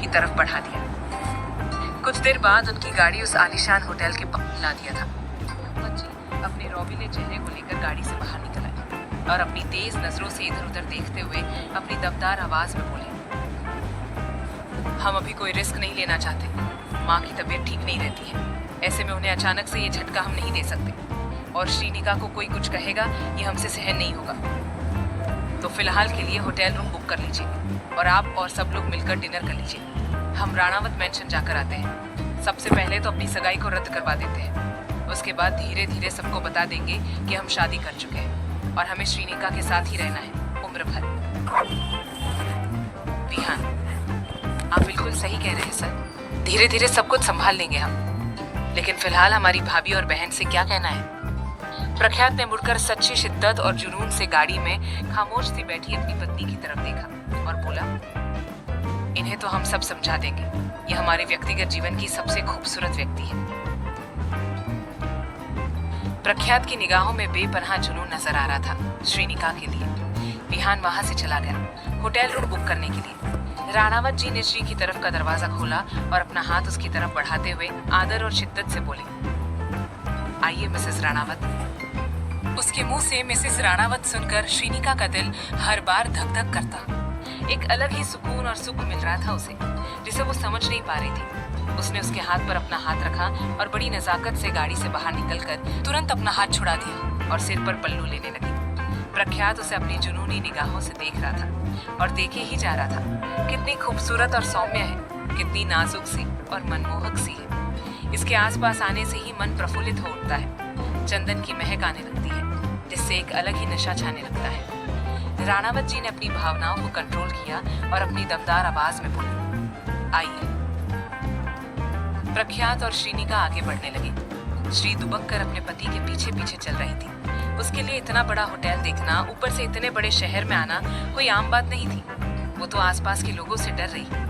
की तरफ बढ़ा दिया। कुछ देर बाद उनकी गाड़ी उस आलीशान होटल के पास ला दिया था। बच्ची अपने रौबीले चेहरे को लेकर गाड़ी से बाहर निकल आई और अपनी तेज नजरों से इधर उधर देखते हुए अपनी दमदार आवाज में बोली, हम अभी कोई रिस्क नहीं लेना चाहते। माँ की तबीयत ठीक नहीं रहती है, ऐसे में उन्हें अचानक से ये झटका हम नहीं दे सकते, और श्रीनिका को कोई कुछ कहेगा ये हमसे सहन नहीं होगा। तो फिलहाल के लिए होटल रूम बुक कर लीजिए और आप और सब लोग मिलकर डिनर कर लीजिए। हम राणावत मेंशन जाकर आते हैं। सबसे पहले तो अपनी सगाई को रद्द करवा देते हैं, उसके बाद धीरे धीरे सबको बता देंगे कि हम शादी कर चुके हैं और हमें श्रीनिका के साथ ही रहना है उम्र भर। विहान, आप बिल्कुल सही कह रहे हैं सर, धीरे धीरे सब कुछ संभाल लेंगे हम, लेकिन फिलहाल हमारी भाभी और बहन से क्या कहना है? प्रख्यात ने मुड़कर सच्ची शिद्दत और जुनून से गाड़ी में खामोश सी बैठी अपनी पत्नी की तरफ देखा और बोला, इन्हें तो हम सब समझा देंगे, ये हमारे व्यक्तिगत जीवन की सबसे खूबसूरत व्यक्ति है। प्रख्यात की निगाहों में बेपनाह जुनून नजर आ रहा था श्रीनिका के लिए। विहान वहां से चला गया होटल रूम बुक करने के लिए। राणावत जी ने श्री की तरफ का दरवाजा खोला और अपना हाथ उसकी तरफ बढ़ाते हुए आदर और शिद्दत से बोले, आइए मिसेस राणावत। उसके मुंह से मिसेस राणावत सुनकर श्रीनिका का दिल हर बार धक धक करता। एक अलग ही सुकून और सुख मिल रहा था उसे, जिसे वो समझ नहीं पा रही थी। उसने उसके हाथ पर अपना हाथ रखा और बड़ी नजाकत से गाड़ी से बाहर निकलकर तुरंत अपना हाथ छुड़ा दिया और सिर पर पल्लू लेने लगी। प्रख्यात उसे अपनी जुनूनी निगाहों से देख रहा था और देखे ही जा रहा था। कितनी खूबसूरत और सौम्य है, कितनी नाजुक सी और मनमोहक सी है। इसके आसपास आने से ही मन प्रफुल्लित हो उठता है, चंदन की महक आने लगती है, जिससे एक अलग ही नशा छाने लगता है। राणावत जी ने अपनी भावनाओं को कंट्रोल किया और अपनी दमदार आवाज में बोली, आइए। प्रख्यात और श्रीनिका आगे बढ़ने लगे। श्री दुबक कर अपने पति के पीछे पीछे चल रही थी। उसके लिए इतना बड़ा होटल देखना, ऊपर से इतने बड़े शहर में आना कोई आम बात नहीं थी। वो तो आसपास के लोगों से डर रही।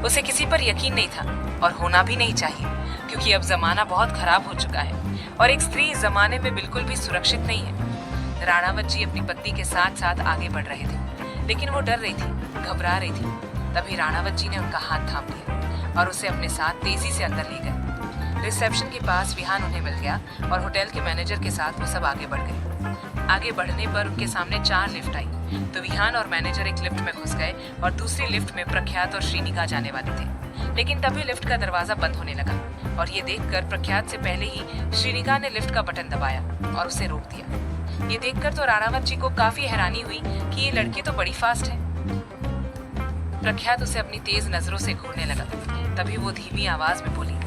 उसे किसी पर यकीन नहीं था और होना भी नहीं चाहिए, क्योंकि अब जमाना बहुत खराब हो चुका है और एक स्त्री इस जमाने में बिल्कुल भी सुरक्षित नहीं है। राणावत जी अपनी पत्नी के साथ साथ आगे बढ़ रहे थे, लेकिन वो डर रही थी, घबरा रही थी। तभी राणावत जी ने उनका हाथ थाम लिया और उसे अपने साथ तेजी से अंदर ले गए। रिसेप्शन के पास विहान उन्हें मिल गया और होटल के मैनेजर के साथ वो सब आगे बढ़ गए। आगे बढ़ने पर उनके सामने 4 लिफ्ट आई, तो विहान और मैनेजर एक लिफ्ट में घुस गए और दूसरी लिफ्ट में प्रख्यात और श्रीनिका जाने वाले थे। लेकिन तभी लिफ्ट का दरवाजा बंद होने लगा और ये देखकर प्रख्यात से पहले ही श्रीनिका ने लिफ्ट का बटन दबाया और उसे रोक दिया। ये देखकर तो राणावत जी को काफी हैरानी हुई कि ये लड़की तो बड़ी फास्ट है। प्रख्यात उसे अपनी तेज नजरों से घूरने लगा। तभी वो धीमी आवाज में बोली,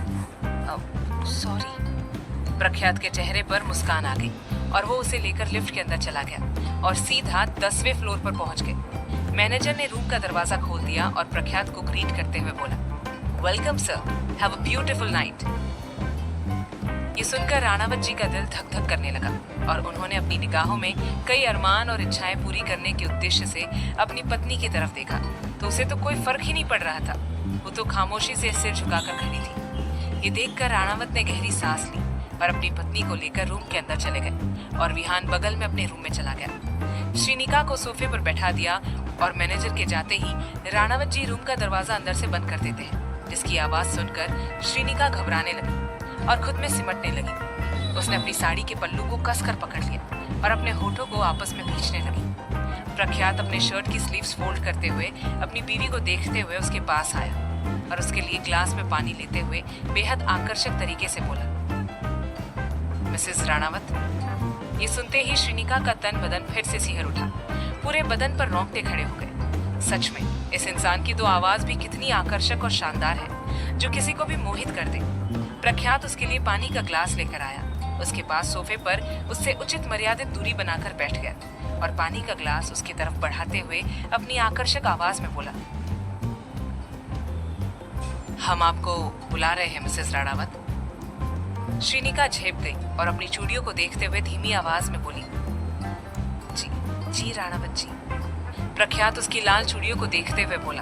सॉरी। प्रख्यात के चेहरे पर मुस्कान आ गई और वो उसे लेकर लिफ्ट के अंदर चला गया और सीधा 10वें फ्लोर पर पहुंच गए। मैनेजर ने रूम का दरवाजा खोल दिया और प्रख्यात को ग्रीट करते हुए बोला, welcome sir, have a beautiful night. ये सुनकर राणावत जी का दिल धक धक करने लगा और उन्होंने अपनी निगाहों में कई अरमान और इच्छाएं पूरी करने के उद्देश्य से अपनी पत्नी की तरफ देखा, तो उसे तो कोई फर्क ही नहीं पड़ रहा था। वो तो खामोशी से सिर झुकाकर खड़ी थी। ये देखकर राणावत ने गहरी सांस ली और अपनी पत्नी को लेकर रूम के अंदर चले गए और विहान बगल में अपने रूम में चला गया। श्रीनिका को सोफे पर बैठा दिया और मैनेजर के जाते ही राणावत जी रूम का दरवाजा अंदर से बंद कर देते हैं, जिसकी आवाज सुनकर श्रीनिका घबराने लगी और खुद में सिमटने लगी। उसने अपनी साड़ी के पल्लू को कसकर पकड़ लिया और अपने होठों को आपस में खींचने लगी। प्रख्यात अपने शर्ट की स्लीव्स फोल्ड करते हुए अपनी बीवी को देखते हुए उसके पास आया और उसके लिए ग्लास में पानी लेते हुए बेहद आकर्षक तरीके से बोला, मिसेस राणावत। ये सुनते ही श्रीनिका का तन बदन फिर से सिहर उठा, पूरे बदन पर रोंगटे खड़े हो गए। सच में इस इंसान की तो आवाज भी कितनी आकर्षक और शानदार है, जो किसी को भी मोहित कर दे। प्रख्यात उसके लिए पानी का ग्लास लेकर आया, उसके पास सोफे पर उससे उचित मर्यादित दूरी बनाकर बैठ गया और पानी का ग्लास उसकी तरफ बढ़ाते हुए अपनी आकर्षक आवाज में बोला, हम आपको बुला रहे हैं मिसेस राणावत। श्रीनिका झेप गई और अपनी चूड़ियों को देखते हुए धीमी आवाज में बोली, जी जी राणावत जी। प्रख्यात उसकी लाल चूड़ियों को देखते हुए बोला,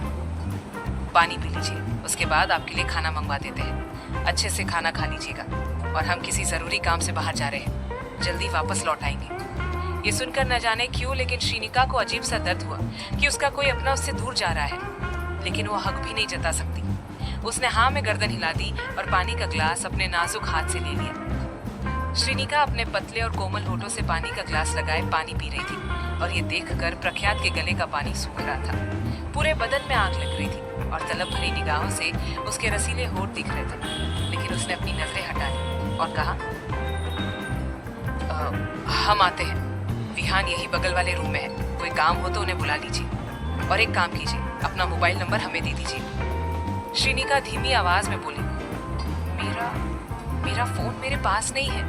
पानी पी लीजिए, उसके बाद आपके लिए खाना मंगवा देते हैं। अच्छे से खाना खा लीजिएगा और हम किसी जरूरी काम से बाहर जा रहे हैं, जल्दी वापस लौट आएंगे। ये सुनकर न जाने क्यों लेकिन श्रीनिका को अजीब सा दर्द हुआ कि उसका कोई अपना उससे दूर जा रहा है, लेकिन वो हक भी नहीं जता सकती। उसने हाँ में गर्दन हिला दी और पानी का ग्लास अपने नाजुक हाथ से ले लिया। श्रीनिका अपने पतले और कोमल होठों से पानी का ग्लास लगाए पानी पी रही थी और ये देखकर प्रख्यात के गले का पानी सूख रहा था। पूरे बदन में आग लग रही थी और तलब भरी निगाहों से उसके रसीले होठ दिख रहे थे, लेकिन उसने अपनी नजरें हटा ली और कहा, हम आते हैं। विहान यही बगल वाले रूम में है, कोई काम हो तो उन्हें बुला लीजिए और एक काम कीजिए, अपना मोबाइल नंबर हमें दे दीजिए। श्रीनिका धीमी आवाज में बोली, मेरा फोन मेरे पास नहीं है,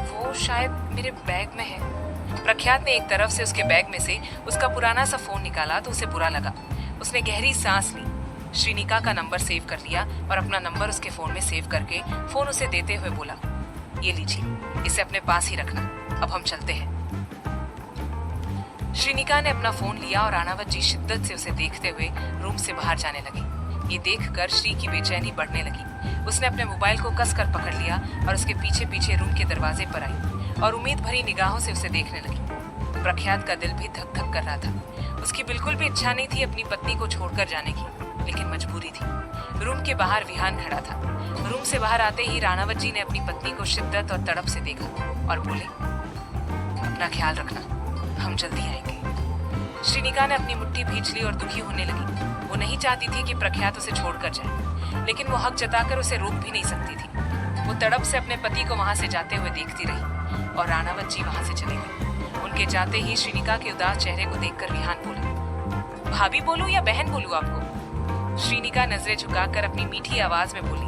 वो शायद मेरे बैग में है। प्रख्यात ने एक तरफ से उसके बैग में से उसका पुराना सा फोन निकाला तो उसे बुरा लगा। उसने गहरी सांस ली, श्रीनिका का नंबर सेव कर लिया और अपना नंबर उसके फोन में सेव करके फोन उसे देते हुए बोला, ये लीजिए, इसे अपने पास ही रखना, अब हम चलते हैं। श्रीनिका ने अपना फोन लिया और राणावत जी शिद्दत से उसे देखते हुए रूम से बाहर जाने लगी। ये देखकर श्री की बेचैनी बढ़ने लगी। उसने अपने मोबाइल को कसकर पकड़ लिया और उसके पीछे पीछे रूम के दरवाजे पर आई और उम्मीद भरी निगाहों से उसे देखने लगी। प्रख्यात का दिल भी धक धक कर रहा था। उसकी बिल्कुल भी इच्छा नहीं थी अपनी पत्नी को छोड़कर जाने की, लेकिन मजबूरी थी। रूम के बाहर विहान खड़ा था। रूम से बाहर आते ही राणावत जी ने अपनी पत्नी को शिद्दत और तड़प से देखा और बोले, अपना ख्याल रखना, हम जल्दी आएंगे। श्रीनिका ने अपनी मुट्ठी भींच ली और दुखी होने लगी। वो नहीं चाहती थी कि प्रख्यात उसे छोड़कर जाए, लेकिन वो हक जताकर उसे रोक भी नहीं सकती थी। वो तड़प से अपने पति को वहां से जाते हुए देखती रही और राणावत जी वहां से चले गए। उनके जाते ही श्रीनिका के उदास चेहरे को देखकर विहान बोला, भाभी बोलूं या बहन बोलूं आपको? श्रीनिका नजरें झुकाकर अपनी मीठी आवाज में बोली,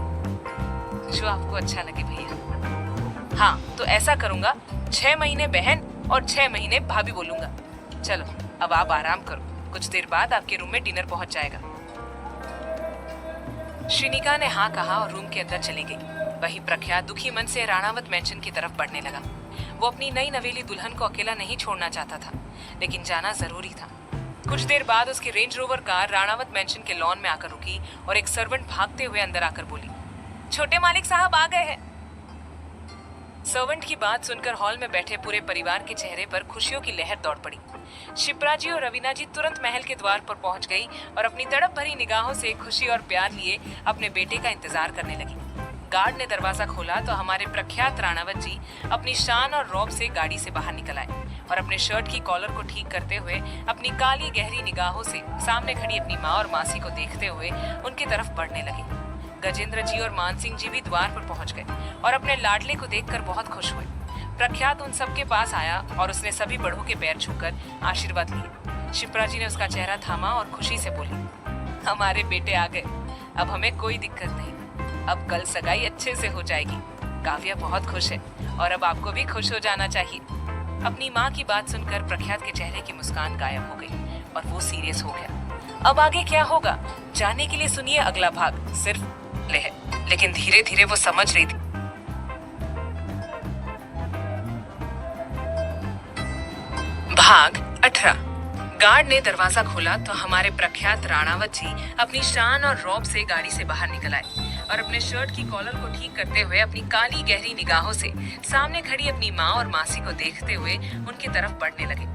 जो आपको अच्छा लगे भैया। हाँ तो ऐसा करूंगा, 6 महीने बहन और 6 महीने भाभी बोलूंगा। चलो अब आप आराम करो, कुछ देर बाद आपके रूम में डिनर पहुंच जाएगा। श्रीनिका ने हाँ कहा और रूम के अंदर चली गई। वही प्रख्यात दुखी मन से राणावत मैंशन की तरफ बढ़ने लगा। वो अपनी नई नवेली दुल्हन को अकेला नहीं छोड़ना चाहता था, लेकिन जाना जरूरी था। कुछ देर बाद उसकी Range Rover car Ranawat mansion के लॉन में आकर रुकी और एक सर्वेंट भागते हुए अंदर आकर बोली, छोटे मालिक साहब आ गए हैं। सर्वेंट की बात सुनकर हॉल में बैठे पूरे परिवार के चेहरे पर खुशियों की लहर दौड़ पड़ी। शिप्रा जी और रवीना जी तुरंत महल के द्वार पर पहुंच गई और अपनी तड़प भरी निगाहों से खुशी और प्यार लिए अपने बेटे का इंतजार करने लगी। गार्ड ने दरवाजा खोला तो हमारे प्रख्यात राणावत जी अपनी शान और रौब से गाड़ी से बाहर निकल आए और अपने शर्ट की कॉलर को ठीक करते हुए अपनी काली गहरी निगाहों से सामने खड़ी अपनी माँ और मासी को देखते हुए उनकी तरफ बढ़ने लगे। गजेंद्र जी और मानसिंह जी भी द्वार पर पहुंच गए और अपने लाडले को देखकर बहुत खुश हुए। प्रख्यात उन सबके पास आया और उसने सभी बड़ों के पैर छूकर आशीर्वाद लिए। शिप्रा जी ने उसका चेहरा थामा और खुशी से बोली, हमारे बेटे आ गए, अब हमें कोई दिक्कत नहीं, अब कल सगाई अच्छे से हो जाएगी। काव्या बहुत खुश है और अब आपको भी खुश हो जाना चाहिए। अपनी माँ की बात सुनकर प्रख्यात के चेहरे की मुस्कान गायब हो गई और वो सीरियस हो गया। अब आगे क्या होगा जानने के लिए सुनिए अगला भाग। सिर्फ है, लेकिन धीरे धीरे वो समझ रही थी। भाग 18। गार्ड ने दरवाजा खोला तो हमारे प्रख्यात राणावत जी अपनी शान और रौब से गाड़ी से बाहर निकल आए और अपने शर्ट की कॉलर को ठीक करते हुए अपनी काली गहरी निगाहों से सामने खड़ी अपनी माँ और मासी को देखते हुए उनकी तरफ बढ़ने लगे।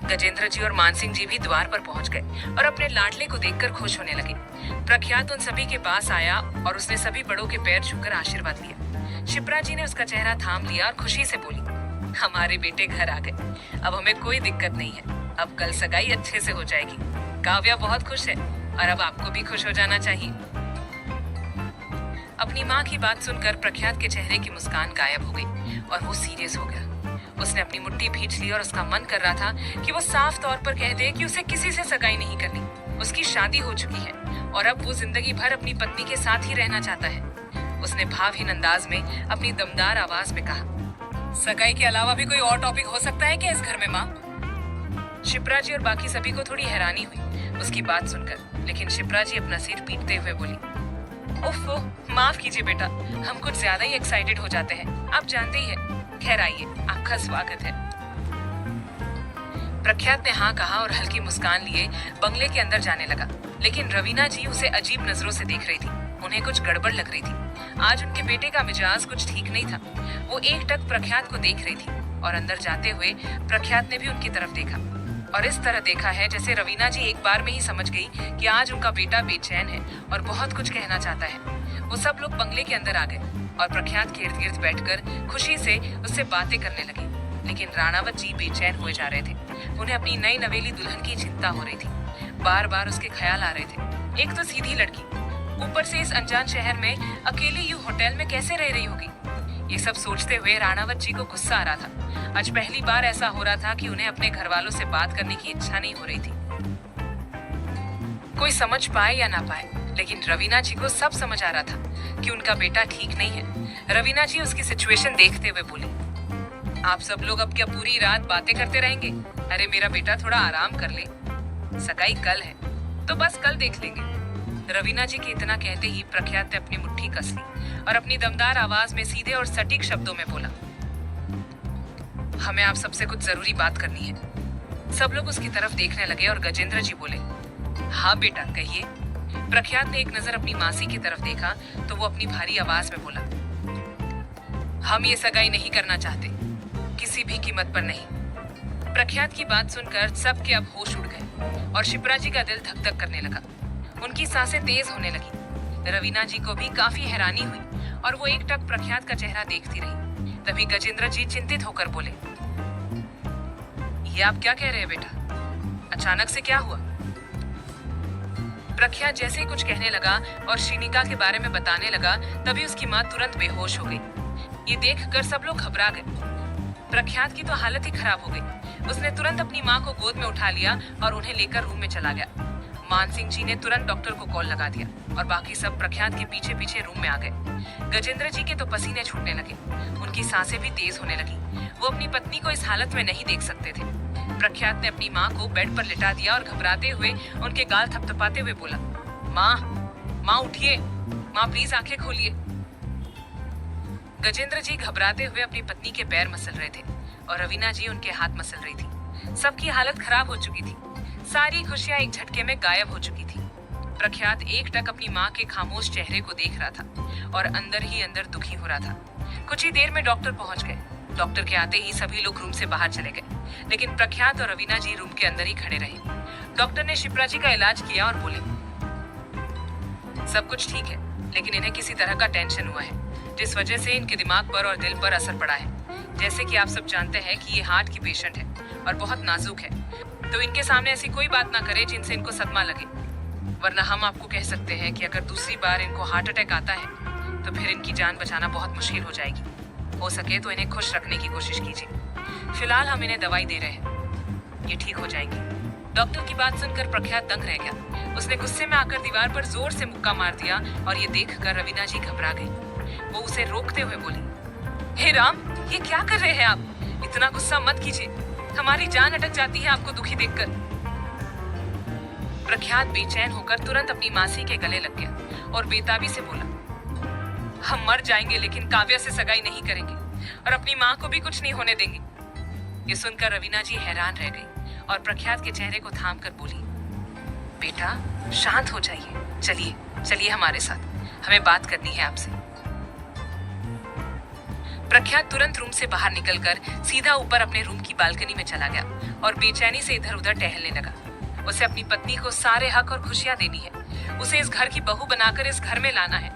गजेंद्र जी और मानसिंह जी भी द्वार पर पहुंच गए और अपने लाडले को देखकर खुश होने लगे। प्रख्यात उन सभी के पास आया और उसने सभी बड़ों के पैर छूकर आशीर्वाद लिया। शिप्रा जी ने उसका चेहरा थाम लिया और खुशी से बोली, हमारे बेटे घर आ गए, अब हमें कोई दिक्कत नहीं है, अब कल सगाई अच्छे से हो जाएगी। काव्या बहुत खुश है और अब आपको भी खुश हो जाना चाहिए। अपनी माँ की बात सुनकर प्रख्यात के चेहरे की मुस्कान गायब हो गई और वो सीरियस हो गया। उसने अपनी मुट्ठी भींच ली और उसका मन कर रहा था कि वो साफ तौर पर कह दे कि उसे किसी से सगाई नहीं करनी, उसकी शादी हो चुकी है और अब वो जिंदगी भर अपनी पत्नी के साथ ही रहना चाहता है। उसने भावहीन अंदाज में अपनी दमदार आवाज में कहा, सगाई के अलावा भी कोई और टॉपिक हो सकता है क्या इस घर में माँ? शिप्रा जी और बाकी सभी को थोड़ी हैरानी हुई उसकी बात सुनकर, लेकिन शिप्रा जी अपना सिर पीटते हुए बोली, उफ़, माफ कीजिए बेटा, हम कुछ ज्यादा ही एक्साइटेड हो जाते हैं, आप जानते ही हैं। खैर आइए, आपका स्वागत है। प्रख्यात ने हाँ कहा और हल्की मुस्कान लिए बंगले के अंदर जाने लगा, लेकिन रवीना जी उसे अजीब नजरों से देख रही थी। उन्हें कुछ गड़बड़ लग रही थी। आज उनके बेटे का मिजाज कुछ ठीक नहीं था। वो एकटक प्रख्यात को देख रही थी। और अंदर जाते हुए प्रख्यात ने भी उनकी तरफ देखा और इस तरह देखा है जैसे रवीना जी एक बार में ही समझ गई कि आज उनका बेटा बेचैन है और बहुत कुछ कहना चाहता है। वो सब लोग बंगले के अंदर आ गए और प्रख्यात के इर्द गिर्द बैठकर खुशी से उससे बातें करने लगे। लेकिन राणावत जी बेचैन हुए जा रहे थे। उन्हें अपनी नई नवेली दुल्हन की चिंता हो रही थी। बार बार उसके ख्याल आ रहे थे। एक तो सीधी लड़की, ऊपर से इस अनजान शहर में अकेली यूं होटल में कैसे रह रही होगी। ये सब सोचते हुए राणावत जी को गुस्सा आ रहा था। आज पहली बार ऐसा हो रहा था कि उन्हें अपने घर वालों से बात करने की इच्छा नहीं हो रही थी। कोई समझ पाए या ना पाए, लेकिन रवीना जी को सब समझ आ रहा था कि उनका बेटा ठीक नहीं है। रवीना जी उसकी सिचुएशन देखते हुए बोली, आप सब लोग अब क्या पूरी रात बातें करते रहेंगे? अरे मेरा बेटा थोड़ा आराम कर ले, सगाई कल है तो बस कल देख लेंगे। रवीना जी के इतना कहते ही प्रख्यात ने अपनी मुट्ठी कस ली और अपनी दमदार आवाज में सीधे और सटीक शब्दों में बोला, हमें आप सबसे कुछ जरूरी बात करनी है। सब लोग उसकी तरफ देखने लगे और गजेंद्र जी बोले, हाँ बेटा कहिए। प्रख्यात ने एक नजर अपनी मासी की तरफ देखा तो वो अपनी भारी आवाज में बोला, हम ये सगाई नहीं करना चाहते, किसी भी कीमत पर नहीं। प्रख्यात की बात सुनकर सबके अब होश उड़ गए और शिप्रा जी का दिल धक धक करने लगा। उनकी सांसें तेज होने लगी। रवीना जी को भी काफी हैरानी हुई और वो एक टक प्रख्यात का चेहरा देखती रही। तभी गजेंद्र जी चिंतित होकर बोले, ये आप क्या कह रहे हैं बेटा? अचानक से क्या हुआ? प्रख्यात जैसे ही कुछ कहने लगा और श्रीनिका के बारे में बताने लगा तभी उसकी माँ तुरंत बेहोश हो गई। ये देखकर सब लोग घबरा गए। प्रख्यात की तो हालत ही खराब हो गई। उसने तुरंत अपनी माँ को गोद में उठा लिया और उन्हें लेकर रूम में चला गया। मान सिंह जी ने तुरंत डॉक्टर को कॉल लगा दिया और बाकी सब प्रख्यात के पीछे पीछे रूम में आ गए। गजेंद्र जी के तो पसीने छूटने लगे, उनकी सांसें भी तेज होने लगी। वो अपनी पत्नी को इस हालत में नहीं देख सकते थे। प्रख्यात ने अपनी माँ को बेड पर लिटा दिया और घबराते हुए उनके गाल थपथपाते हुए बोला, माँ उठिए, माँ प्लीज आंखें खोलिए। गजेंद्र जी घबराते हुए अपनी पत्नी के पैर मसल रहे थे और रवीना जी उनके हाथ मसल रही थी। सबकी हालत खराब हो चुकी थी। सारी खुशियां एक झटके में गायब हो चुकी थी। प्रख्यात एक टक अपनी माँ के खामोश चेहरे को देख रहा था और अंदर ही अंदर दुखी हो रहा था। कुछ ही देर में डॉक्टर पहुंच गए। डॉक्टर के आते ही सभी लोग रूम से बाहर चले गए, लेकिन प्रख्यात और रवीना जी रूम के अंदर ही खड़े रहे। डॉक्टर ने शिप्रा जी का इलाज किया और बोले, सब कुछ ठीक है, लेकिन इन्हें किसी तरह का टेंशन हुआ है, जिस वजह से इनके दिमाग पर और दिल पर असर पड़ा है। जैसे कि आप सब जानते हैं कि ये हार्ट की पेशेंट है और बहुत नाजुक है, तो इनके सामने ऐसी कोई बात ना करें जिनसे इनको सदमा लगे, वरना हम आपको कह सकते हैं कि अगर दूसरी बार इनको हार्ट अटैक आता है तो फिर इनकी जान बचाना बहुत मुश्किल हो जाएगी। हो सके तो इन्हें खुश रखने की कोशिश कीजिए। फिलहाल हम इन्हें दवाई दे रहे हैं, ये ठीक हो जाएंगी। डॉक्टर की बात सुनकर प्रख्यात दंग रह गया। उसने गुस्से में आकर दीवार पर जोर से मुक्का मार दिया और ये देखकर रवीना जी घबरा गई। वो उसे रोकते हुए बोली, हे राम, ये क्या कर रहे हैं आप? इतना गुस्सा मत कीजिए, हमारी जान अटक जाती है आपको दुखी देखकर। प्रख्यात बेचैन होकर तुरंत अपनी मासी के गले लग गया और बेताबी से बोला, हम मर जाएंगे लेकिन काव्या से सगाई नहीं करेंगे और अपनी माँ को भी कुछ नहीं होने देंगे। ये सुनकर रवीना जी हैरान रह गई और प्रख्यात के चेहरे को थाम कर बोली, बेटा शांत हो जाइए, चलिए चलिए हमारे साथ, हमें बात करनी है आपसे। प्रख्यात तुरंत रूम से बाहर निकलकर सीधा ऊपर अपने रूम की बालकनी में चला गया और बेचैनी से इधर उधर टहलने लगा। उसे अपनी पत्नी को सारे हक और खुशियां देनी है। उसे इस घर की बहू बनाकर इस घर में लाना है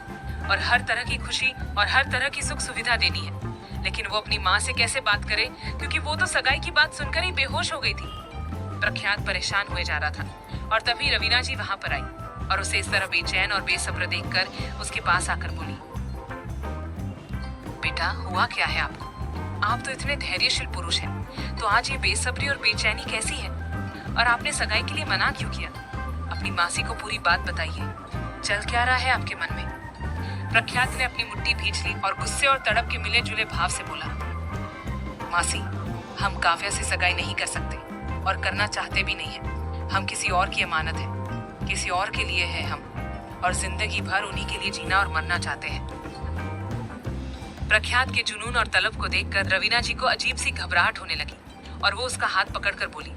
और हर तरह की खुशी और हर तरह की सुख सुविधा देनी है। लेकिन वो अपनी माँ से कैसे बात करे, क्योंकि वो तो सगाई की बात सुनकर ही बेहोश हो गई थी। प्रख्यात परेशान हुए जा रहा था और तभी रवीना जी वहां पर आई और उसे इस तरह बेचैन और बेसब्र देखकर उसके पास आकर बोली, बेटा हुआ क्या है आपको? आप तो इतने धैर्यशील पुरुष हैं, तो आज ये बेसब्री और बेचैनी कैसी है? और आपने सगाई के लिए मना क्यों किया? अपनी मासी को पूरी बात बताइए, चल क्या रहा है आपके मन में? प्रख्यात ने अपनी मुट्ठी भींच ली और गुस्से और तड़प के मिले जुले भाव से बोला, मासी, हम काव्या से सगाई नहीं कर सकते और करना चाहते भी नहीं है। हम किसी और की अमानत है, किसी और के लिए है हम, और जिंदगी भर उन्हीं के लिए जीना और मरना चाहते हैं। प्रख्यात के जुनून और तलब को देखकर रवीना जी को अजीब सी घबराहट होने लगी और वो उसका हाथ पकड़कर बोली,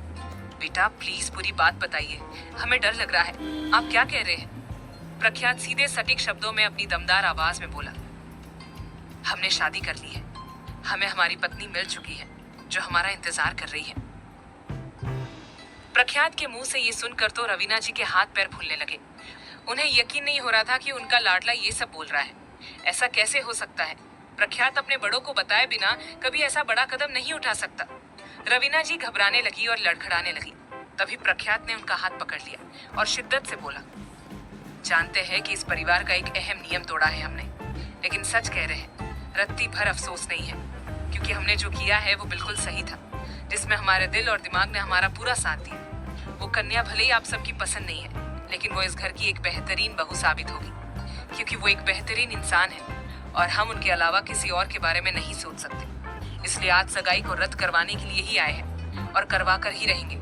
बेटा प्लीज पूरी बात बताइए, हमें डर लग रहा है, आप क्या कह रहे हैं? प्रख्यात सीधे सटीक शब्दों में अपनी दमदार आवाज में बोला, हमने शादी कर ली है, हमें हमारी पत्नी मिल चुकी है जो हमारा इंतजार कर रही है। प्रख्यात के मुंह से ये सुनकर तो रवीना जी के हाथ पैर फूलने लगे। उन्हें यकीन नहीं हो रहा था कि उनका लाडला ये सब बोल रहा है। ऐसा कैसे हो सकता है? प्रख्यात अपने बड़ों को बताए बिना कभी ऐसा बड़ा कदम नहीं उठा सकता। रवीना जी घबराने लगी और लड़खड़ाने लगी। तभी प्रख्यात ने उनका हाथ पकड़ लिया और शिद्दत से बोला, जानते हैं कि इस परिवार का एक अहम नियम तोड़ा है हमने, लेकिन सच कह रहे हैं, रत्ती भर अफसोस नहीं है, क्योंकि हमने जो किया है वो बिल्कुल सही था, जिसमें हमारे दिल और दिमाग ने हमारा पूरा साथ दिया। वो कन्या भले ही आप सबकी पसंद नहीं है, लेकिन वो इस घर की एक बेहतरीन बहू साबित होगी, क्योंकि वो एक बेहतरीन इंसान है और हम उनके अलावा किसी और के बारे में नहीं सोच सकते। इसलिए आज सगाई को रद्द करवाने के लिए ही आए हैं और करवा कर ही रहेंगे,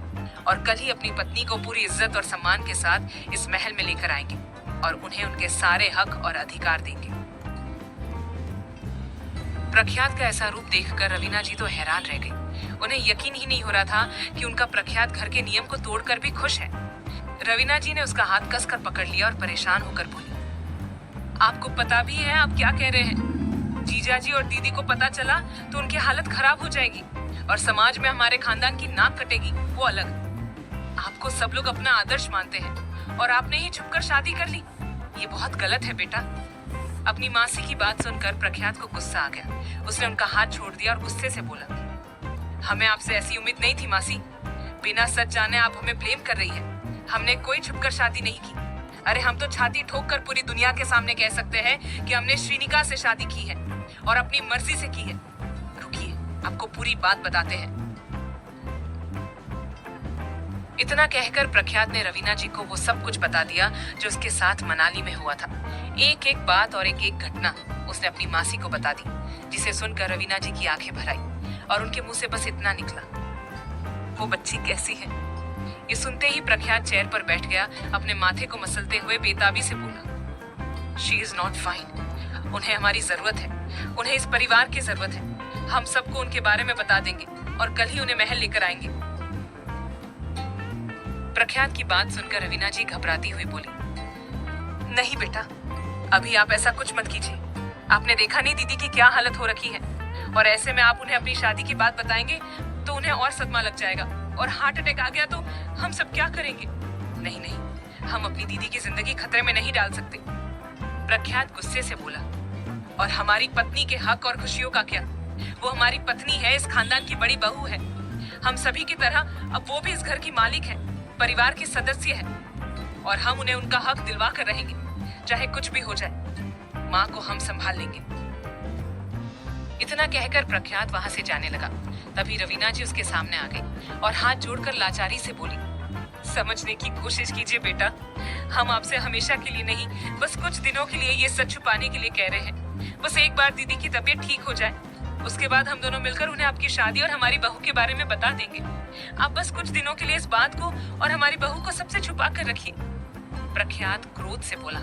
और कल ही अपनी पत्नी को पूरी इज्जत और सम्मान के साथ इस महल में लेकर आएंगे और उन्हें उनके सारे हक और अधिकार देंगे। प्रख्यात का ऐसा रूप देखकर रवीना जी तो हैरान रह गई। उन्हें यकीन ही नहीं हो रहा था कि उनका प्रख्यात घर के नियम को तोड़कर भी खुश है। रवीना जी ने उसका हाथ कसकर पकड़ लिया और परेशान होकर बोली, आपको पता भी है आप क्या कह रहे हैं? जीजा जी और दीदी को पता चला तो उनकी हालत खराब हो जाएगी और समाज में हमारे खानदान की नाक कटेगी, वो अलग। आपको सब लोग अपना आदर्श मानते हैं और आपने ही छुपकर शादी कर ली। ये बहुत गलत है बेटा। अपनी मासी की बात सुनकर प्रख्यात को गुस्सा आ गया। उसने उनका हाथ छोड़ दिया और गुस्से से बोला, हमें आपसे ऐसी उम्मीद नहीं थी मासी। बिना सच जाने आप हमें ब्लेम कर रही हैं। हमने कोई छुपकर शादी नहीं की। अरे हम तो छाती ठोक कर पूरी दुनिया के सामने कह सकते हैं कि हमने श्रीनिका से शादी की है और अपनी मर्जी से की है। रुकिए, आपको पूरी बात बताते हैं। इतना कहकर प्रख्यात ने रवीना जी को वो सब कुछ बता दिया जो उसके साथ मनाली में हुआ था। एक एक बात और एक एक घटना उसने अपनी मासी को बता दी, जिसे सुनकर रवीना जी की आंखें भर आई और उनके मुंह से बस इतना निकला, वो बच्ची कैसी है? ये सुनते ही प्रख्यात चेयर पर बैठ गया। अपने माथे को मसलते हुए बेताबी से बोला, शी इज नॉट फाइन। उन्हें हमारी जरूरत है, उन्हें इस परिवार की जरूरत है। हम सबको उनके बारे में बता देंगे और कल ही उन्हें महल लेकर आएंगे। प्रख्यात की बात सुनकर रवीना जी घबराती हुई बोली, नहीं बेटा, अभी आप ऐसा कुछ मत कीजिए। आपने देखा नहीं दीदी की क्या हालत हो रखी है, और ऐसे में आप उन्हें अपनी शादी की बात बताएंगे तो उन्हें और सदमा लग जाएगा और हार्ट अटैक आ गया तो हम सब क्या करेंगे? नहीं नहीं, हम अपनी दीदी की जिंदगी खतरे में नहीं डाल सकते। प्रख्यात गुस्से से बोला, और हमारी पत्नी के हक और खुशियों का क्या? वो हमारी पत्नी है, इस खानदान की बड़ी बहू है। हम सभी की तरह अब वो भी इस घर की मालिक है, परिवार की सदस्य है, और हम उन्हें उनका हक दिलवा कर रहेंगे, चाहे कुछ भी हो जाए। माँ को हम संभाल लेंगे। इतना कहकर प्रख्यात वहां से जाने लगा। तभी रवीना जी उसके सामने आ गई और हाथ जोड़कर लाचारी से बोली, समझने की कोशिश कीजिए बेटा, हम आपसे हमेशा के लिए नहीं, बस कुछ दिनों के लिए ये सच छुपाने के लिए कह रहे हैं। बस एक बार दीदी की तबीयत ठीक हो जाए, उसके बाद हम दोनों मिलकर उन्हें आपकी शादी और हमारी बहू के बारे में बता देंगे। आप बस कुछ दिनों के लिए इस बात को और हमारी बहू को सबसे छुपा कर रखिए। प्रख्यात क्रोध से बोला,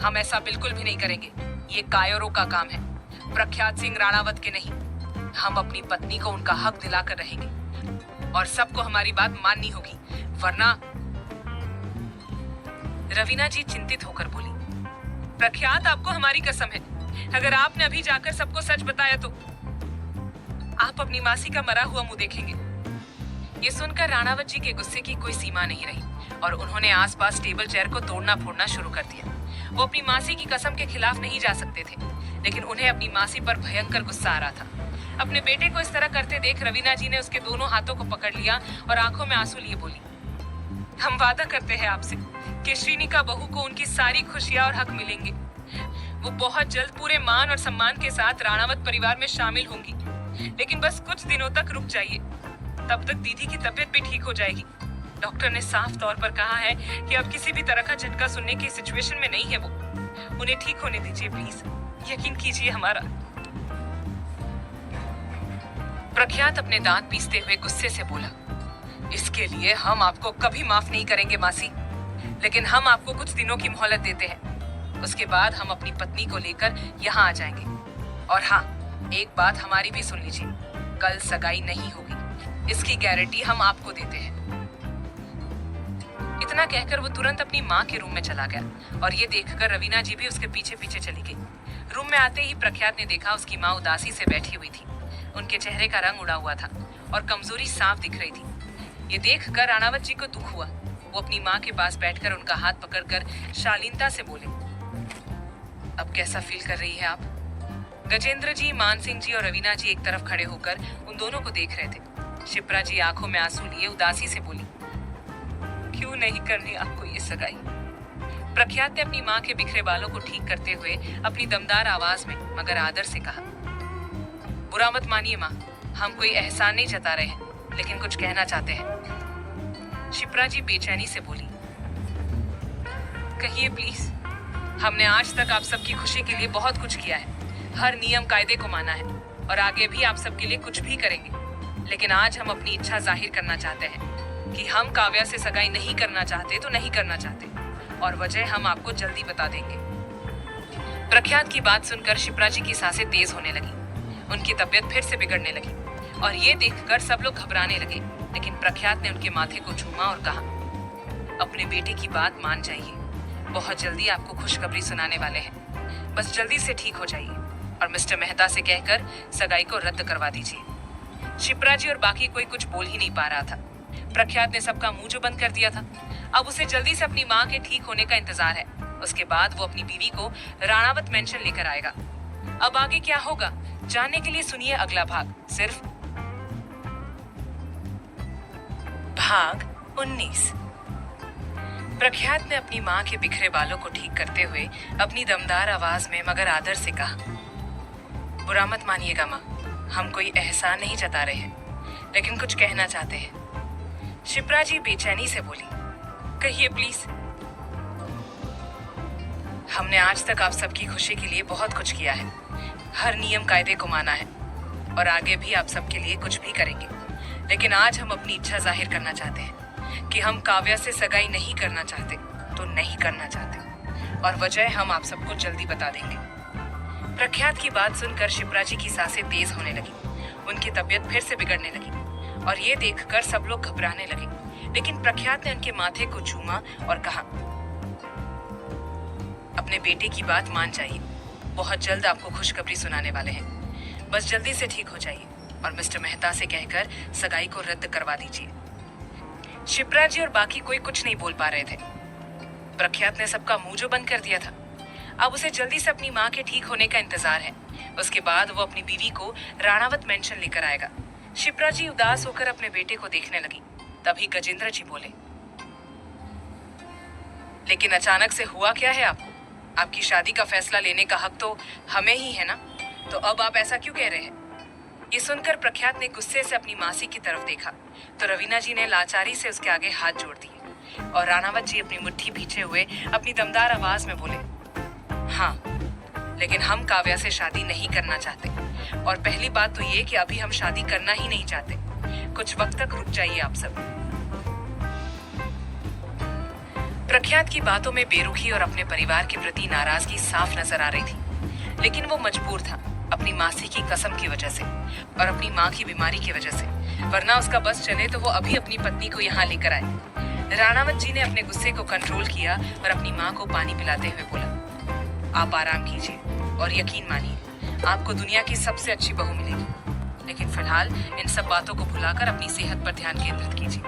हम ऐसा बिल्कुल भी नहीं करेंगे। ये कायरों का काम है, प्रख्यात सिंह राणावत के नहीं। हम अपनी पत्नी को उनका हक दिलाकर रहेंगे और सबको हमारी बात माननी होगी, वरना। रवीना जी चिंतित होकर बोली, प्रख्यात आपको हमारी कसम है, अगर आपने अभी जाकर सबको सच बताया तो आप अपनी मासी का मरा हुआ मुंह देखेंगे। ये सुनकर राणावत जी के गुस्से की कोई सीमा नहीं रही और उन्होंने आसपास टेबल चेयर को तोड़ना फोड़ना शुरू कर दिया। वो अपनी मासी की कसम के खिलाफ नहीं जा सकते थे, लेकिन उन्हें अपनी मासी पर भयंकर गुस्सा आ रहा था। अपने बेटे को इस तरह करते देख रवीना जी ने उसके दोनों हाथों को पकड़ लिया और आंखों में आंसू लिए बोली, हम वादा करते हैं आपसे कि श्रीनिका बहू को उनकी सारी खुशियां और हक मिलेंगे। वो बहुत जल्द पूरे मान और सम्मान के साथ राणावत परिवार में शामिल होंगी, लेकिन बस कुछ दिनों तक रुक जाइए, तब तक दीदी की तबीयत भी ठीक हो जाएगी। डॉक्टर ने साफ तौर पर कहा है कि अब किसी भी तरह का झटका सुनने की सिचुएशन में नहीं है वो। उन्हें ठीक होने दीजिए प्लीज, यकीन कीजिए हमारा। प्रख्यात अपने दांत पीसते हुए गुस्से से बोला, इसके लिए हम आपको कभी माफ नहीं करेंगे मासी, लेकिन हम आपको कुछ दिनों की मोहलत देते हैं। उसके बाद हम अपनी पत्नी को लेकर यहाँ आ जाएंगे। और हाँ, एक बात हमारी भी सुन लीजिए, कल सगाई नहीं होगी, इसकी गारंटी हम आपको देते हैं। इतना कहकर वो तुरंत अपनी माँ के रूम में चला गया और ये देखकर रवीना जी भी उसके पीछे पीछे चली गई। रूम में आते ही प्रख्यात ने देखा उसकी माँ उदासी से बैठी हुई थी। उनके चेहरे का रंग उड़ा हुआ था और कमजोरी साफ दिख रही थी। ये देखकर राणावत जी को दुख हुआ। वो अपनी माँ के पास बैठकर उनका हाथ पकड़कर शालीनता से बोले, अब कैसा फील कर रही है आप? गजेंद्र जी, मान सिंह जी और रवीना जी एक तरफ खड़े होकर उन दोनों को देख रहे थे। शिप्रा जी आंखों में आंसू लिए उदासी से बोली, क्यों नहीं करनी आपको ये सगाई? प्रख्यात ने अपनी माँ के बिखरे बालों को ठीक करते हुए अपनी दमदार आवाज में मगर आदर से कहा, बुरा मत मानिए माँ, हम कोई एहसान नहीं जता रहे हैं, लेकिन कुछ कहना चाहते हैं। शिप्रा जी बेचैनी से बोली, कहिए प्लीज। हमने आज तक आप सबकी खुशी के लिए बहुत कुछ किया है, हर नियम कायदे को माना है और आगे भी आप सबके लिए कुछ भी करेंगे। लेकिन आज हम अपनी इच्छा जाहिर करना चाहते हैं कि हम काव्या से सगाई नहीं करना चाहते तो नहीं करना चाहते, और वजह हम आपको जल्दी बता देंगे। प्रख्यात की बात सुनकर शिप्रा जी की सांसें तेज होने लगी। उनकी तबीयत फिर से बिगड़ने लगी और ये देखकर सब लोग घबराने लगे। लेकिन प्रख्यात ने उनके माथे को छूमा और कहा, अपने बेटे की बात मान जाइए, बहुत जल्दी आपको खुशखबरी सुनाने वाले हैं, बस जल्दी से ठीक हो जाइए और मिस्टर मेहता से कहकर सगाई को रद्द करवा दीजिए। शिप्रा जी और बाकी कोई कुछ बोल ही नहीं पा रहा था। प्रख्यात ने सबका मुंह जो बंद कर दिया था। अब उसे जल्दी से अपनी माँ के ठीक होने का इंतजार है। उसके बाद वो अपनी बीवी को राणावत मेंशन लेकर आएगा। अब आगे क्या होगा जानने के लिए सुनिए अगला भाग, सिर्फ भाग 19। प्रख्यात ने अपनी माँ के बिखरे बालों को ठीक करते हुए अपनी दमदार आवाज में मगर आदर से कहा, बुरा मत मानिएगा माँ, हम कोई एहसान नहीं जता रहे हैं, लेकिन कुछ कहना चाहते हैं। शिप्रा जी बेचैनी से बोली, कहिए प्लीज। हमने आज तक आप सबकी खुशी के लिए बहुत कुछ किया है, हर नियम कायदे को माना है और आगे भी आप सबके लिए कुछ भी करेंगे। लेकिन आज हम अपनी इच्छा जाहिर करना चाहते हैं कि हम काव्या से सगाई नहीं करना चाहते तो नहीं करना चाहते, और वजह हम आप सबको जल्दी बता देंगे। प्रख्यात की बात सुनकर शिप्रा जी की सांसें तेज होने लगी। उनकी तबीयत फिर से बिगड़ने लगी और ये देखकर सब लोग घबराने लगे। लेकिन प्रख्यात ने उनके माथे को चूमा और कहा, अपने बेटे की बात मान जाइए, बहुत जल्द आपको खुशखबरी सुनाने वाले हैं, बस जल्दी से ठीक हो जाइए और मिस्टर मेहता से कहकर सगाई को रद्द करवा दीजिए। शिप्रा जी और बाकी कोई कुछ नहीं बोल पा रहे थे। प्रख्यात ने सबका मुंह जो बंद कर दिया था। अब उसे जल्दी से अपनी माँ के ठीक होने का इंतजार है। उसके बाद वो अपनी बीवी को राणावत मेंशन लेकर आएगा। शिप्रा जी उदास होकर अपने बेटे को देखने लगी। तभी गजेंद्र जी बोले, लेकिन अचानक से हुआ क्या है आपको? आपकी शादी का फैसला लेने का हक तो हमें ही है ना, तो अब आप ऐसा क्यों कह रहे हैं? ये सुनकर प्रख्यात ने गुस्से से अपनी मासी की तरफ देखा तो रवीना जी ने लाचारी से उसके आगे हाथ जोड़ दिए और राणावत जी अपनी मुट्ठी भींचे हुए अपनी दमदार आवाज में बोले, हाँ, लेकिन हम काव्या से शादी नहीं करना चाहते, और पहली बात तो ये कि अभी हम शादी करना ही नहीं चाहते। कुछ वक्त तक रुक जाइए आप सब। प्रख्यात की बातों में बेरुखी और अपने परिवार के प्रति नाराजगी साफ नजर आ रही थी, लेकिन वो मजबूर था अपनी मासी की कसम की वजह से और अपनी माँ की बीमारी की वजह से, वरना उसका बस चले तो वो अभी अपनी पत्नी को यहाँ लेकर आए। राणावत जी ने अपने गुस्से को कंट्रोल किया और अपनी माँ को पानी पिलाते हुए बोला, आप आराम कीजिए और यकीन मानिए आपको दुनिया की सबसे अच्छी बहू मिलेगी, लेकिन फिलहाल इन सब बातों को भुलाकर अपनी सेहत पर ध्यान केंद्रित कीजिए।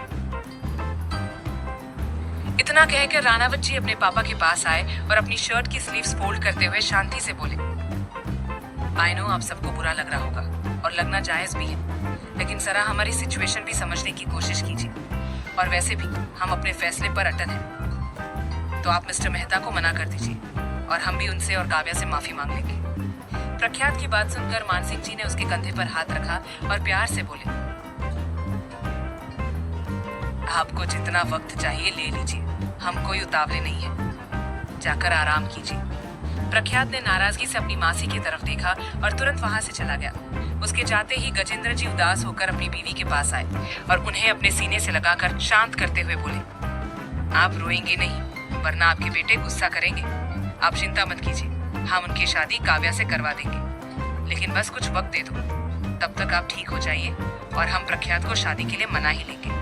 इतना कहकर राणावत जी अपने पापा के पास आए और अपनी शर्ट की स्लीव्स फोल्ड करते हुए शांति से बोले, आई नो आप सबको बुरा लग रहा होगा और लगना जायज भी है, लेकिन जरा हमारी सिचुएशन भी समझने की कोशिश कीजिए, और वैसे भी हम अपने फैसले पर अटल हैं। तो आप मिस्टर मेहता को मना कर दीजिए और हम भी उनसे और काव्या से माफी मांग लेंगे। प्रख्यात की बात सुनकर मान सिंह जी ने उसके कंधे पर हाथ रखा और प्यार से बोले, आपको जितना वक्त चाहिए ले लीजिए, हम कोई उतावले नहीं है, जाकर आराम कीजिए। प्रख्यात ने नाराजगी से अपनी मासी की तरफ देखा और तुरंत वहां से चला गया। उसके जाते ही गजेंद्र जी उदास होकर अपनी बीवी के पास आए और उन्हें अपने सीने से लगाकर शांत करते हुए बोले, आप रोएंगे नहीं, वरना आपके बेटे गुस्सा करेंगे। आप चिंता मत कीजिए, हम उनकी शादी काव्या से करवा देंगे, लेकिन बस कुछ वक्त दे दो, तब तक आप ठीक हो जाइए और हम प्रख्यात को शादी के लिए मना ही लेंगे।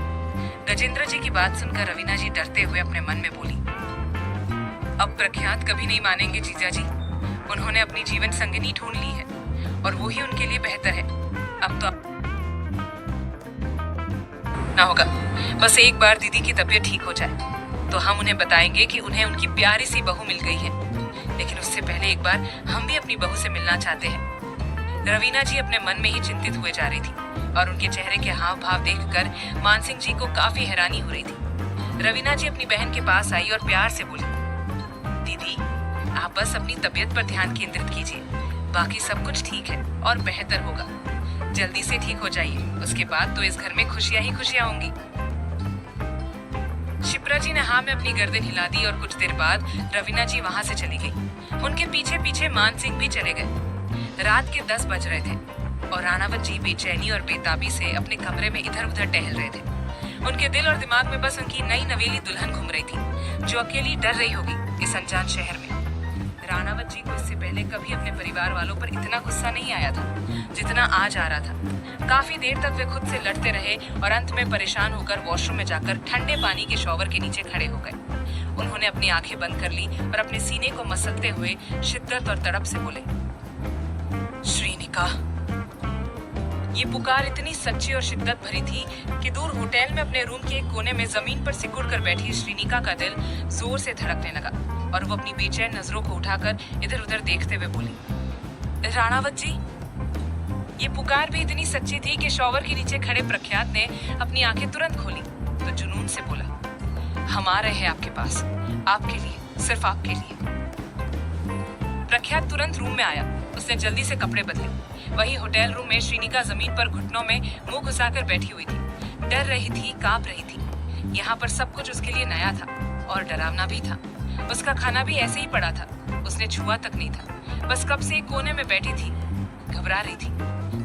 गजेंद्र जी की बात सुनकर रवीना जी डरते हुए अपने मन में बोली, अब प्रख्यात कभी नहीं मानेंगे जीजा जी, उन्होंने अपनी जीवन संगिनी ढूंढ ली है और वो ही उनके लिए बेहतर है। अब तो ना होगा, बस एक बार दीदी की तबीयत ठीक हो जाए तो हम उन्हें बताएंगे कि उन्हें उनकी प्यारी सी बहू मिल गई है। लेकिन उससे पहले एक बार हम भी अपनी बहू से मिलना चाहते हैं। रवीना जी अपने मन में ही चिंतित हुए जा रही थी और उनके चेहरे के हाव भाव देखकर मानसिंह जी को काफी हैरानी हो रही थी। रवीना जी अपनी बहन के पास आई और प्यार से बोली, दीदी आप बस अपनी तबीयत पर ध्यान केंद्रित कीजिए, बाकी सब कुछ ठीक है और बेहतर होगा। जल्दी से ठीक हो जाइए, उसके बाद तो इस घर में खुशियां ही खुशियां होंगी। शिप्रा जी ने हाँ में अपनी गर्दन हिला दी और कुछ देर बाद रवीना जी वहां से चली गई। उनके पीछे पीछे मान सिंह भी चले गए। रात के 10 बज रहे थे और राणावत जी बेचैनी और बेताबी से अपने कमरे में इधर उधर टहल रहे थे। उनके दिल और दिमाग में बस उनकी नई नवेली दुल्हन घूम रही थी, जो अकेली डर रही होगी इस अनजान शहर में। राणावत जी को इससे पहले कभी अपने परिवार वालों पर इतना गुस्सा नहीं आया था जितना आज आ रहा था। काफी देर तक वे खुद से लड़ते रहे और अंत में परेशान होकर वॉशरूम में जाकर ठंडे पानी के शॉवर के नीचे खड़े हो गए। उन्होंने अपनी आंखें बंद कर ली और अपने सीने को मसलते हुए शिद्दत और तड़प से बोले, श्रीनिका। ये पुकार इतनी सच्ची और शिद्दत भरी थी कि दूर होटल में अपने रूम के एक कोने में जमीन पर सिकुड़ कर बैठी श्रीनिका का दिल जोर से धड़कने लगा और वो अपनी बेचैन नजरों को उठाकर इधर उधर देखते हुए बोली, राणावत जी। ये पुकार भी इतनी सच्ची थी कि शॉवर के नीचे खड़े प्रख्यात ने अपनी आंखें तुरंत खोली तो जुनून से बोला, हम आ रहे हैं आपके पास, आपके लिए, सिर्फ आपके लिए। प्रख्यात तुरंत रूम में आया। उसने जल्दी से कपड़े बदले। वही होटल रूम में श्रीनिका जमीन पर घुटनों में मुंह घुसाकर बैठी हुई थी, डर रही थी, कांप रही थी। यहाँ पर सब कुछ उसके लिए नया था और डरावना भी था। उसका खाना भी ऐसे ही पड़ा था, उसने छुआ तक नहीं था। बस कब से एक कोने में बैठी थी, घबरा रही थी।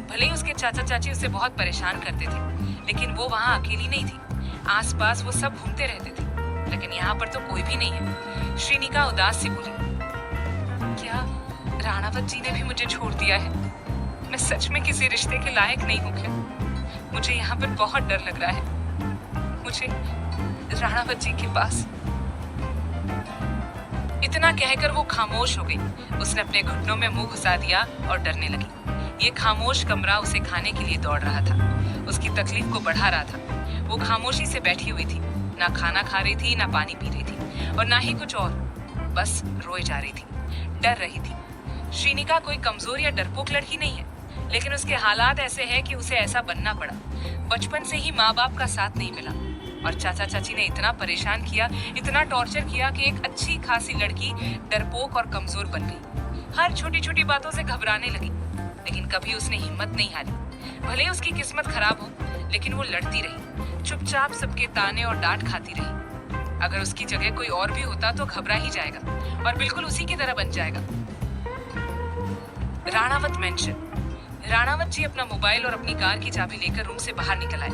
भले ही उसके चाचा चाची उसे बहुत परेशान करते थे, लेकिन वो वहाँ अकेली नहीं थी। आसपास वो सब घूमते रहते थे, लेकिन यहाँ पर तो कोई भी नहीं है। श्रीनिका उदास सी बोली, क्या राणावत जी ने भी मुझे छोड़ दिया है? मैं सच में किसी रिश्ते के लायक नहीं हूँ क्या? मुझे यहाँ पर बहुत डर लग रहा है। मुझे राणावत जी के पास। इतना कहकर वो खामोश हो गई। उसने अपने घुटनों में मुंह घुसा दिया और डरने लगी। ये खामोश कमरा उसे खाने के लिए दौड़ रहा था, उसकी तकलीफ को बढ़ा रहा था। वो खामोशी से बैठी हुई थी, ना खाना खा रही थी, ना पानी पी रही थी और ना ही कुछ और। बस रोए जा रही थी, डर रही थी। श्रीनिका कोई कमजोर या डरपोक लड़की नहीं है, लेकिन उसके हालात ऐसे हैं कि उसे ऐसा बनना पड़ा। बचपन से ही माँ बाप का साथ नहीं मिला और चाचा चाची ने इतना परेशान किया, इतना टॉर्चर किया कि एक अच्छी खासी लड़की डरपोक और कमजोर बन गई। हर छोटी छोटी बातों से घबराने लगी, लेकिन कभी उसने हिम्मत नहीं हारी। भले उसकी किस्मत खराब हो, लेकिन वो लड़ती रही, चुपचाप सबके ताने और डांट खाती रही। अगर उसकी जगह कोई और भी होता तो घबरा ही जाएगा और बिल्कुल उसी की तरह बन जाएगा। राणावत मेंशन। राणावत जी अपना मोबाइल और अपनी कार की चाबी लेकर रूम से बाहर निकल आए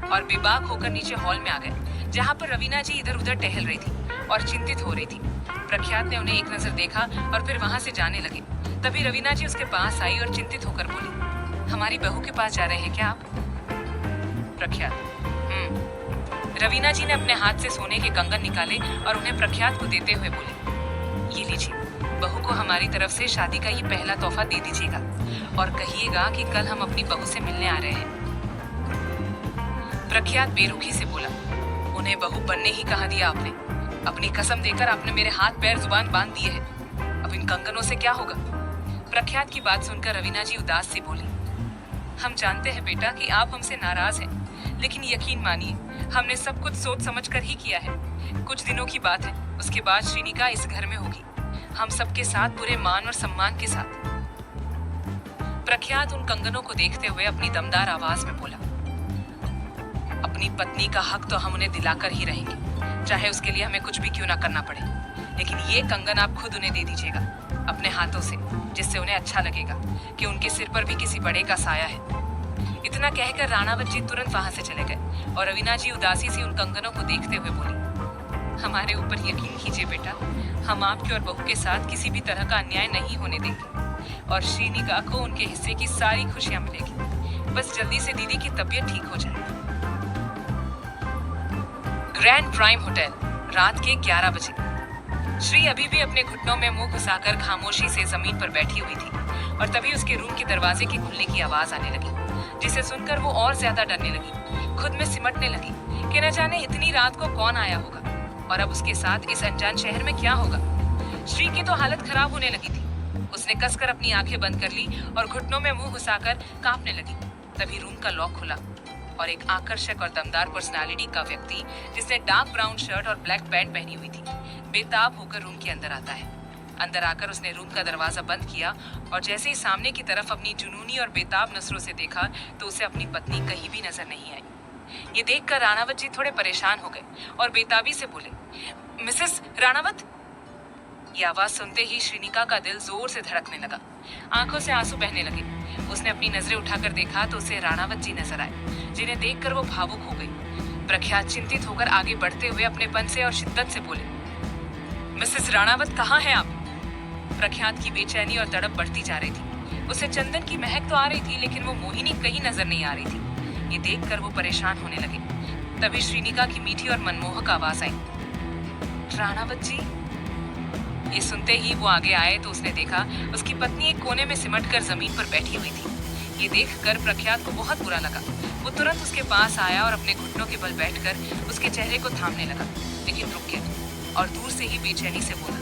और बेबाक होकर नीचे हॉल में आ गए, जहाँ पर रवीना जी इधर उधर टहल रही थी और चिंतित हो रही थी। प्रख्यात ने उन्हें एक नजर देखा और फिर वहां से जाने लगे। तभी रवीना जी उसके पास आई और चिंतित होकर बोली, हमारी बहू के पास जा रहे हैं क्या आप? प्रख्यात, रवीना जी ने अपने हाथ से सोने के कंगन निकाले और उन्हें प्रख्यात को देते हुए बोली, ये लीजिए, बहू को हमारी तरफ से शादी का ये पहला तोहफा दे दीजिएगा और कहिएगा कि कल हम अपनी बहू से मिलने आ रहे हैं। प्रख्यात बेरुखी से बोला, उन्हें बहू बनने ही कहा दिया आपने? अपनी कसम देकर आपने मेरे हाथ पैर जुबान बांध दिए हैं। अब इन कंगनों से क्या होगा? प्रख्यात की बात सुनकर रवीना जी उदास से बोली, हम जानते हैं बेटा कि आप हमसे नाराज हैं, लेकिन यकीन मानिए हमने सब कुछ सोच समझ कर ही किया है। कुछ दिनों की बात है, उसके बाद श्रीनिका इस घर में होगी, हम सबके साथ पूरे मान और सम्मान के साथ। प्रख्यात उन कंगनों को देखते हुए अपनी दमदार आवाज में बोला, अपनी पत्नी का हक तो हम उन्हें दिलाकर ही रहेंगे, चाहे उसके लिए हमें कुछ भी क्यों ना करना पड़े। लेकिन ये कंगन आप खुद उन्हें दे दीजिएगा अपने हाथों से, जिससे उन्हें अच्छा लगेगा कि उनके सिर पर भी किसी बड़े का साया है। इतना कहकर राणावत जी तुरंत वहां से चले गए और रवीना जी उदासी से उन कंगनों को देखते हुए बोली, हमारे ऊपर यकीन कीजिए बेटा, हम आपके और बहू के साथ किसी भी तरह का अन्याय नहीं होने देंगे और श्रीनिका को उनके हिस्से की सारी खुशियां मिलेगी। बस जल्दी से दीदी की तबीयत ठीक हो जाए। ग्रैंड प्राइम होटल, रात के 11 बजे। श्री अभी भी अपने घुटनों में मुंह घुसाकर खामोशी से जमीन पर बैठी हुई थी और तभी उसके रूम के दरवाजे के खुलने की आवाज आने लगी। जिसे सुनकर वो और ज्यादा डरने लगी, खुद में सिमटने लगी कि न जाने इतनी रात को कौन आया होगा और अब उसके साथ इस अनजान शहर में क्या होगा। श्री की तो हालत खराब होने लगी थी। उसने कसकर अपनी आंखें बंद कर ली और घुटनों में मुंह घुसाकर कांपने लगी। तभी रूम का लॉक खुला और एक आकर्षक और दमदार पर्सनालिटी का व्यक्ति, जिसने डार्क ब्राउन शर्ट और ब्लैक पैंट पहनी हुई थी, बेताब होकर रूम के अंदर आता है। अंदर आकर उसने रूम का दरवाजा बंद किया और जैसे ही सामने की तरफ अपनी जुनूनी और बेताब नजरों से देखा तो उसे अपनी पत्नी कहीं भी नजर नहीं आई। ये देखकर राणावत जी थोड़े परेशान हो गए और बेताबी से बोले, मिसेस राणावत। ये आवाज सुनते ही श्रीनिका का दिल जोर से धड़कने लगा, आंखों से आंसू बहने लगे। उसने अपनी नजरें उठाकर देखा तो उसे राणावत जी नजर आए, जिन्हें देखकर वो भावुक हो गई। प्रख्यात चिंतित होकर आगे बढ़ते हुए अपने पन से और शिद्दत से बोले, मिसेस राणावत कहाँ हैं आप? प्रख्यात की बेचैनी और तड़प बढ़ती जा रही थी। उसे चंदन की महक तो आ रही थी, लेकिन वो मोहिनी कहीं नजर नहीं आ रही थी। ये देखकर वो परेशान होने लगे। तभी श्रीनिका की मीठी और मनमोहक आवाज आई, राणावत जी। ये सुनते ही वो आगे आए तो उसने देखा उसकी पत्नी एक कोने में सिमटकर जमीन पर बैठी हुई थी। ये देखकर प्रख्यात को बहुत बुरा लगा। वो तुरंत उसके पास आया और अपने घुटनों के बल बैठकर उसके चेहरे को थामने लगा, लेकिन रुक गया और दूर से ही बेचैनी से बोला,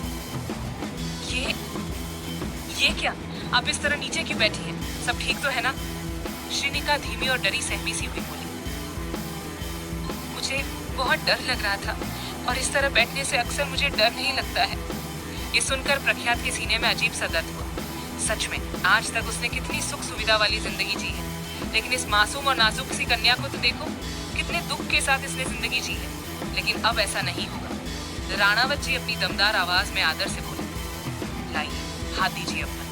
ये क्या? आप इस तरह नीचे क्यों बैठी हैं? सब ठीक तो है ना? श्रीनिका धीमी और डरी सहमी सी हुई बोली, मुझे बहुत डर लग रहा था और इस तरह बैठने से अक्सर मुझे डर नहीं लगता है। ये सुनकर प्रख्यात के सीने में अजीब सा दर्द हुआ। सच में आज तक उसने कितनी सुख सुविधा वाली जिंदगी जी है, लेकिन इस मासूम और नाजुक सी कन्या को तो देखो, कितने दुख के साथ इसने जिंदगी जी है। लेकिन अब ऐसा नहीं होगा। राणावत जी अपनी दमदार आवाज में आदर से बोले, लाइए हाथ दीजिए अपना।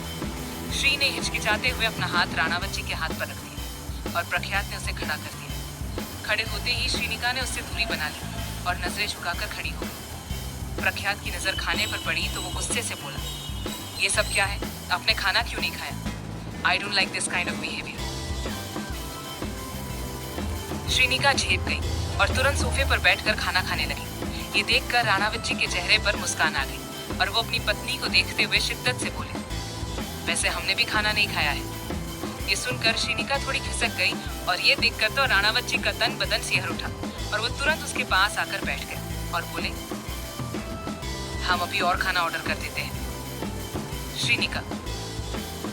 श्री ने हिचकिचाते हुए अपना हाथ राणावत जी के हाथ पर रख दिया और प्रख्यात ने उसे खड़ा कर दिया। खड़े होते ही श्रीनिका ने उससे दूरी बना ली और नजरें झुकाकर खड़ी हो गई। प्रख्यात की नजर खाने पर पड़ी तो वो गुस्से से बोला, ये सब क्या है? आपने खाना क्यों नहीं खाया? I don't like this kind of behaviour. Shrinika झेप गई और तुरंत सोफे पर बैठकर खाना खाने लगी। ये देखकर राणावत जी के चेहरे पर मुस्कान आ गई और वो अपनी पत्नी को देखते हुए शिद्दत से बोले, वैसे हमने भी खाना नहीं खाया है। ये सुनकर श्रीनिका थोड़ी खिसक गई और ये देखकर तो राणावत जी का तन बदन सिहर उठा और वो तुरंत उसके पास आकर बैठ गए और बोले, हम अभी और खाना ऑर्डर कर देते हैं। श्रीनिका,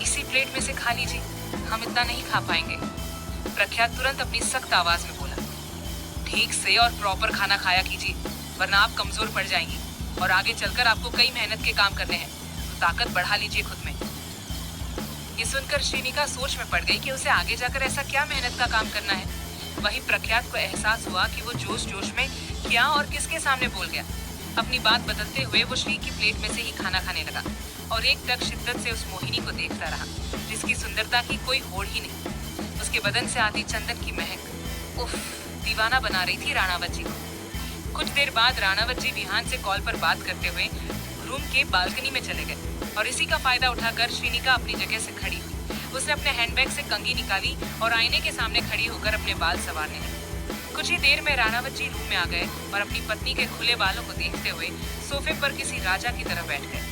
इसी प्लेट में से खा लीजिए, हम इतना नहीं खा पाएंगे। प्रख्यात तुरंत अपनी सख्त आवाज में बोला, ठीक से और प्रॉपर खाना खाया कीजिए, वरना आप कमजोर पड़ जाएंगी और आगे चलकर आपको कई मेहनत के काम करने हैं, तो ताकत बढ़ा लीजिए खुद में। ये सुनकर श्रीनिका सोच में पड़ गई कि उसे आगे जाकर ऐसा क्या मेहनत का काम करना है। वहीं प्रख्यात को एहसास हुआ कि वो जोश जोश में क्या और किसके सामने बोल गया। अपनी बात बदलते हुए वो श्री की प्लेट में से ही खाना खाने लगा और एक टक शिद्दत से उस मोहिनी को देखता रहा, जिसकी सुंदरता की कोई होड़ ही नहीं। उसके बदन से आती चंदन की महक उफ, दीवाना बना रही थी राणावत जी को। कुछ देर बाद राणावत जी विहान से कॉल पर बात करते हुए रूम के बालकनी में चले गए और इसी का फायदा उठाकर श्रीनिका अपनी जगह से खड़ी हुई। उसने अपने हैंडबैग से कंघी निकाली और आईने के सामने खड़ी होकर अपने बाल संवारने लगी। कुछ ही देर में राणावत जी रूम में आ गए और अपनी पत्नी के खुले बालों को देखते हुए सोफे पर किसी राजा की तरह बैठ गए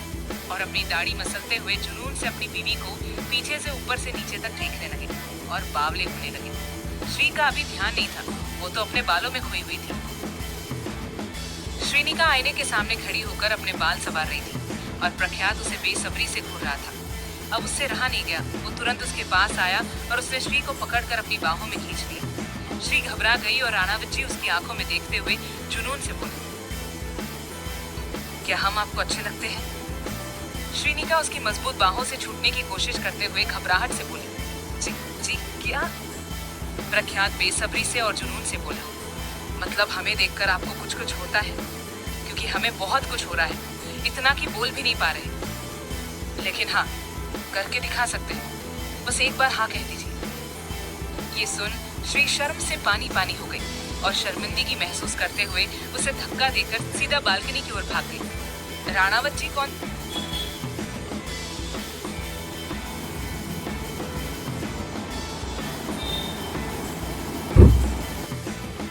और अपनी दाढ़ी मसलते हुए जुनून से अपनी बीवी को पीछे से ऊपर से नीचे तक देखने लगे और बावले होने लगे। श्री का अभी ध्यान नहीं था, वो तो अपने बालों में खोई हुई थी। श्रीनिका आईने के सामने खड़ी होकर अपने बाल संवार रही थी और प्रख्यात उसे बेसब्री से घूर रहा था। अब उससे रहा नहीं गया, वो तुरंत उसके पास आया और उसने श्री को पकड़कर अपनी बाहों में खींच लिया। श्री घबरा गई और राणावत जी उसकी आंखों में देखते हुए जुनून से बोले, क्या हम आपको अच्छे लगते हैं? श्रीनिका उसकी मजबूत बाहों से छूटने की कोशिश करते हुए घबराहट से बोली, जी जी क्या? प्रख्यात बेसब्री से और जुनून से बोला, मतलब हमें देखकर आपको कुछ कुछ होता है? क्योंकि हमें बहुत कुछ हो रहा है, इतना कि बोल भी नहीं पा रहे, लेकिन हाँ करके दिखा सकते हैं, बस एक बार हाँ कह दीजिए। ये सुन श्री शर्म से पानी पानी हो गई और शर्मिंदगी महसूस करते हुए उसे धक्का देकर सीधा बालकनी की ओर भाग गई। राणावत जी कौन?